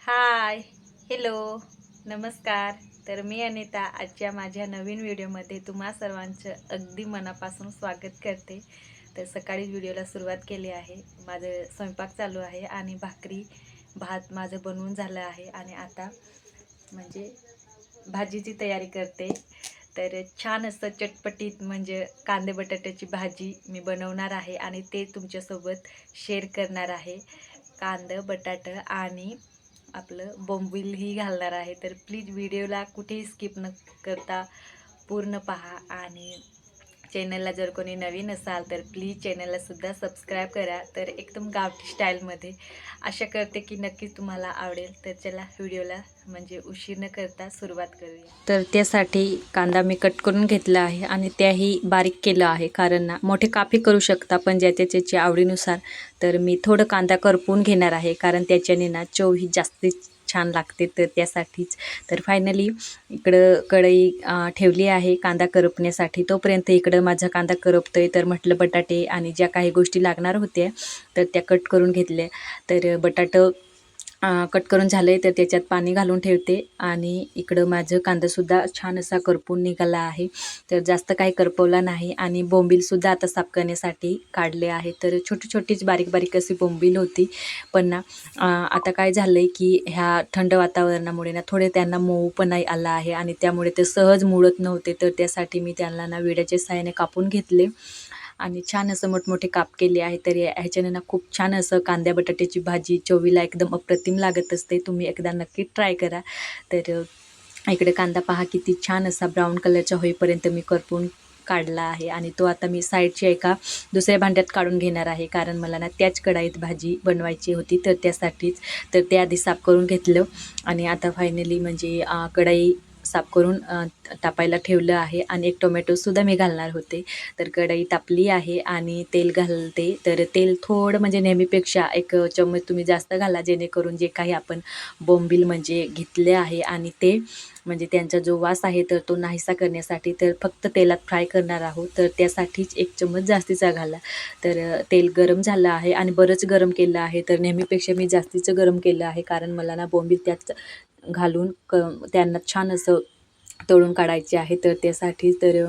हाय, hello, नमस्कार. तर मी अनिता आजच्या माझ्या नवीन व्हिडिओमध्ये तुम्हा सर्वांचं अगदी मनापासून स्वागत करते. तर सकाळी व्हिडिओला सुरुवात केली आहे. माझं स्वयंपाक चालू आहे आणि भाकरी भात माझं बनवून झालं आहे आणि आता म्हणजे भाजीची तयारी करते. तर छान असं चटपटीत म्हणजे कांदे बटाट्याची भाजी मी बनवणार आहे आणि ते तुमच्यासोबत शेअर करणार आहे. कांदं बटाटं आणि आपलं बोंबीलही घालणार आहे. तर प्लीज व्हिडिओला कुठेही स्किप न करता पूर्ण पहा आणि चॅनलला जर कोणी नवीन असाल तर प्लीज चॅनलला सुद्धा सबस्क्राईब करा. तर एकदम गावठी स्टाईलमध्ये आशा करते की नक्कीच तुम्हाला आवडेल. तर चला व्हिडिओला म्हणजे उशीर न करता सुरुवात करूया. तर त्यासाठी कांदा मी कट करून घेतला आहे आणि त्याही बारीक केलं आहे, कारण ना मोठे कापे करू शकता पण ज्याच्या त्याच्या आवडीनुसार. तर मी थोडं कांदा करपून घेणार आहे, कारण त्याच्याने ना चव ही जास्ती छान लागते. तर त्यासाठीच तर फायनली इकडं कढई ठेवली आहे कांदा करपण्यासाठी. तोपर्यंत इकडं माझा कांदा करपतोय. तर म्हटलं बटाटे आणि ज्या काही गोष्टी लागणार होत्या तर त्या कट करून घेतल्या. तर बटाटं कट करून झालं आहे तर त्याच्यात पाणी घालून ठेवते आणि इकडं माझं कांदासुद्धा छान असा करपून निघाला आहे. तर जास्त काही करपवला नाही आणि बोंबीलसुद्धा आता साफ करण्यासाठी काढले आहे. तर छोटी छोटीच बारीक बारीक अशी बोंबील होती, पण ना आता काय झालं आहे की ह्या थंड वातावरणामुळे ना थोडे त्यांना मऊपणा आला आहे आणि त्यामुळे ते सहज मुळत नव्हते. तर त्यासाठी मी त्यांना ना विड्याच्या साहाय्याने कापून घेतले आणि छान असं मोठमोठे काप केले आहे. तर ह्याच्याने ना खूप छान असं कांद्या बटाट्याची भाजी चवीला एकदम अप्रतिम लागत असते. तुम्ही एकदा नक्की ट्राय करा. तर इकडे कांदा पहा किती छान असा ब्राऊन कलरचा होईपर्यंत मी करपून काढला आहे आणि तो आता मी साईडच्या एका दुसऱ्या भांड्यात काढून घेणार आहे, कारण मला ना त्याच कढईत भाजी बनवायची होती. तर त्यासाठीच तर ते आधी साफ करून घेतलं आणि आता फायनली म्हणजे कढई साफ करून तापायला ठेवलं आहे आणि एक टोमॅटोसुद्धा मी घालणार होते. तर कढई तापली आहे आणि तेल घालते. तर तेल थोडं म्हणजे नेहमीपेक्षा एक चम्मच तुम्ही जास्त घाला, जेणेकरून जे काही आपण बोंबील म्हणजे घेतले आहे आणि ते म्हणजे त्यांचा जो वास आहे तर तो नाहीसा करण्यासाठी तर फक्त तेलात फ्राय करणार आहोत. तर त्यासाठीच एक चम्मच जास्तीचा घाला. तर तेल गरम झालं आहे आणि बरंच गरम केलं आहे. तर नेहमीपेक्षा मी जास्तीचं गरम केलं आहे, कारण मला ना बोंबील त्यात घालून त्यांना छान असं तळून काढायचे आहे. तर त्यासाठी तर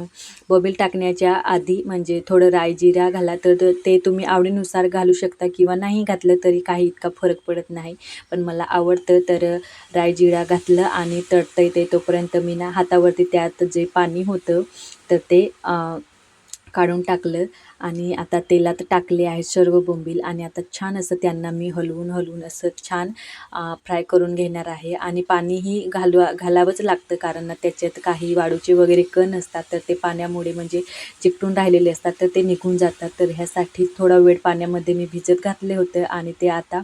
बोंबील टाकण्याच्या आधी म्हणजे थोडं राई जिरा घाला. तर ते तुम्ही आवडीनुसार घालू शकता किंवा नाही घातलं तरी काही इतका फरक पडत नाही, पण मला आवडतं. तर राई जिरा घातलं आणि तळतंय ते तोपर्यंत मी ना हातावरती त्यात जे पाणी होतं तर ते काढून टाकलं आणि आता तेलात टाकले आहे सर्व बोंबील आणि आता छान असं त्यांना मी हलवून हलवून असं छान फ्राय करून घेणार आहे. आणि पाणीही घालावंच लागतं, कारण त्याच्यात काही वाळूचे वगैरे कण असतात तर ते पाण्यामुळे म्हणजे चिकटून राहिलेले असतात तर ते निघून जातात. तर ह्यासाठी थोडा वेळ पाण्यामध्ये मी भिजत घातले होते आणि ते आता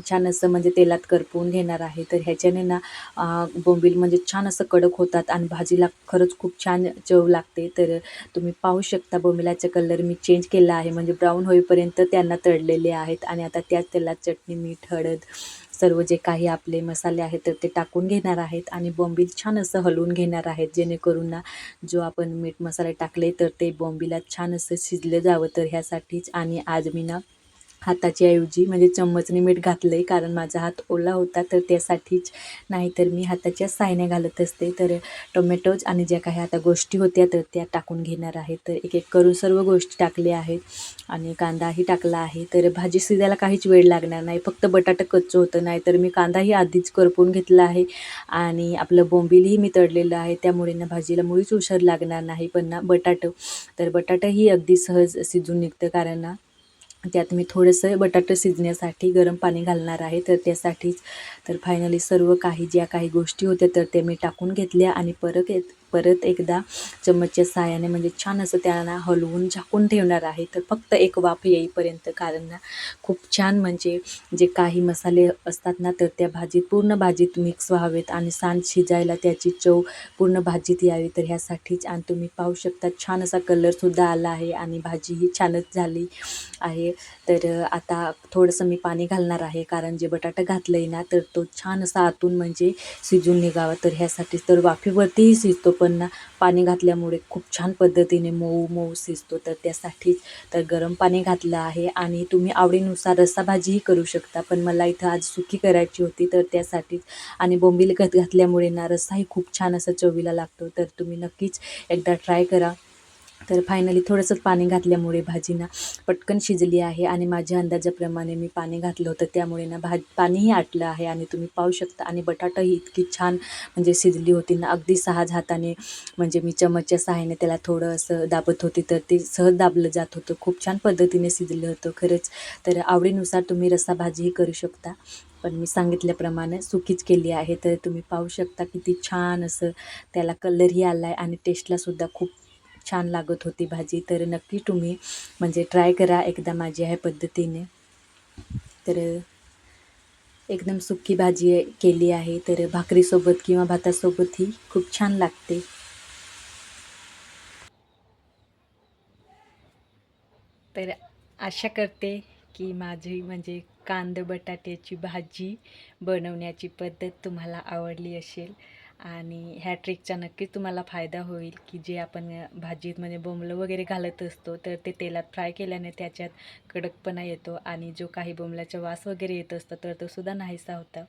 छान असं म्हणजे तेलात करपवून घेणार आहे. तर ह्याच्याने ना बोंबील म्हणजे छान असं कडक होतात आणि भाजीला खरंच खूप छान चव लागते. तर तुम्ही पाहू शकता बोंबिलाचा कलर मी चेंज केला आहे, म्हणजे ब्राऊन होईपर्यंत त्यांना तळलेले आहेत आणि आता त्याच तेलात चटणी मीठ हळद सर्व जे काही आपले मसाले आहेत तर ते टाकून घेणार आहेत आणि बोंबील छान असं हलवून घेणार आहेत, जेणेकरून ना जो आपण मीठ मसाले टाकले तर ते बोंबिलात छान असं शिजलं जावं. तर ह्यासाठीच आणि आज मी ना हाताच्या ऐवजी म्हणजे चम्मचने मीठ घातलं आहे, कारण माझा हात ओला होता तर त्यासाठीच, नाहीतर मी हाताच्या साहाय्याने घालत असते. तर टोमॅटोज आणि ज्या काही आता गोष्टी होत्या तर त्या टाकून घेणार आहे. तर एक एक करून सर्व गोष्टी टाकल्या आहेत आणि कांदाही टाकला आहे. तर भाजी शिजायला काहीच वेळ लागणार नाही, फक्त बटाटा कच्चं होतं, नाही तर मी कांदाही आधीच करपून घेतला आहे आणि आपलं बोंबीलही मी तळलेलं आहे, त्यामुळे ना भाजीला मुळीच उशीर लागणार नाही. पण ना बटाटाही अगदी सहज शिजून निघतं, कारण ना त्यात मी थोडंसं बटाटे शिजण्यासाठी गरम पाणी घालणार आहे. तर त्यासाठीच तर फायनली सर्व काही ज्या काही गोष्टी होत्या तर ते मी टाकून घेतल्या आणि परत एकदा चम्मचच्या साहाय्याने म्हणजे छान असं त्यांना हलवून झाकून ठेवणार आहे. तर फक्त एक वाफ येईपर्यंत, कारण ना खूप छान म्हणजे जे काही मसाले असतात ना तर त्या पूर्ण भाजीत मिक्स व्हावेत आणि सांड शिजायला त्याची चव पूर्ण भाजीत यावी. तर ह्यासाठीच आणि तुम्ही पाहू शकता छान असा कलरसुद्धा आला आहे आणि भाजीही छानच झाली आहे. तर आता थोडंसं मी पाणी घालणार आहे, कारण जे बटाटा घातलं आहे ना तर तो छान असा आतून म्हणजे शिजून निघावा. तर ह्यासाठी तर वाफेवरतीही शिजतो, पण ना पाणी घातल्यामुळे खूप छान पद्धतीने मऊ मऊ शिजतो. तर त्यासाठीच तर गरम पाणी घातलं आहे. आणि तुम्ही आवडीनुसार रस्साभाजीही करू शकता, पण मला इथं आज सुकी करायची होती तर त्यासाठीच. आणि बोंबील घातल्यामुळे ना रस्साही खूप छान असा चवीला लागतो. तर तुम्ही नक्कीच एकदा ट्राय करा. तर फायनली थोडंसंच पाणी घातल्यामुळे भाजी ना पटकन शिजली आहे. आणि माझ्या अंदाजाप्रमाणे मी पाणी घातलं होतं, त्यामुळे ना पाणीही आटलं आहे. आणि तुम्ही पाहू शकता. आणि बटाटाही इतकी छान म्हणजे शिजली होती ना, अगदी सहज हाताने म्हणजे मी चमचच्या सहाय्याने त्याला थोडं असं दाबत होती, तर ते सहज दाबलं जात होतं. खूप छान पद्धतीने शिजलं होतं खरंच. तर आवडीनुसार तुम्ही रस्साभाजीही करू शकता, पण मी सांगितल्याप्रमाणे सुकीच केली आहे. तर तुम्ही पाहू शकता किती छान असं त्याला कलरही आला आहे आणि टेस्टलासुद्धा खूप छान लागत होती भाजी. तर नक्की तुम्ही म्हणजे ट्राय करा एकदा माझ्या ह्या पद्धतीने. तर एकदम सुकी भाजी केली आहे. तर भाकरीसोबत किंवा भातासोबतही खूप छान लागते. तर आशा करते की माझी म्हणजे कांदा बटाट्याची भाजी बनवण्याची पद्धत तुम्हाला आवडली असेल. आणि ह्या ट्रिकचा नक्कीच तुम्हाला फायदा होईल, की जे आपण भाजीत म्हणजे बोंबलं वगैरे घालत असतो तर ते तेलात फ्राय केल्याने त्याच्यात कडकपणा येतो आणि जो काही बोंबल्याचा वास वगैरे येत असतो तर तो सुद्धा नाहीसा होता.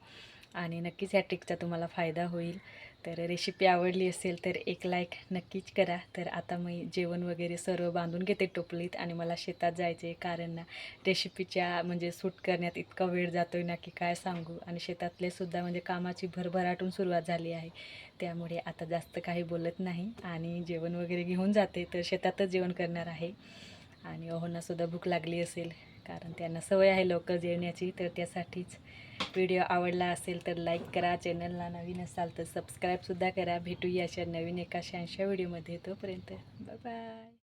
आणि नक्कीच ह्या ट्रिकचा तुम्हाला फायदा होईल. तर रेसिपी आवडली असेल तर एक लाईक नक्कीच करा. तर आता मी जेवण वगैरे सर्व बांधून घेते टोपलीत आणि मला शेतात जायचे, कारण ना रेसिपीच्या म्हणजे शूट करण्यात इतका वेळ जातो ना की काय सांगू. आणि शेतातले सुद्धा म्हणजे कामाची भरभराटून सुरुवात झाली आहे, त्यामुळे आता जास्त काही बोलत नाही आणि जेवण वगैरे घेऊन जाते. तर शेतातच जेवण करणार आहे. आणि ओहोंनासुद्धा भूक लागली असेल, कारण त्यांना सवय आहे लवकर जेवण्याची. तर त्यासाठीच व्हिडिओ आवडला असेल तर लाईक करा, चॅनलला नवीन असाल तर सबस्क्राईबसुद्धा करा. भेटूया अशा नवीन एका छानशा व्हिडिओमध्ये. तोपर्यंत बाय बाय.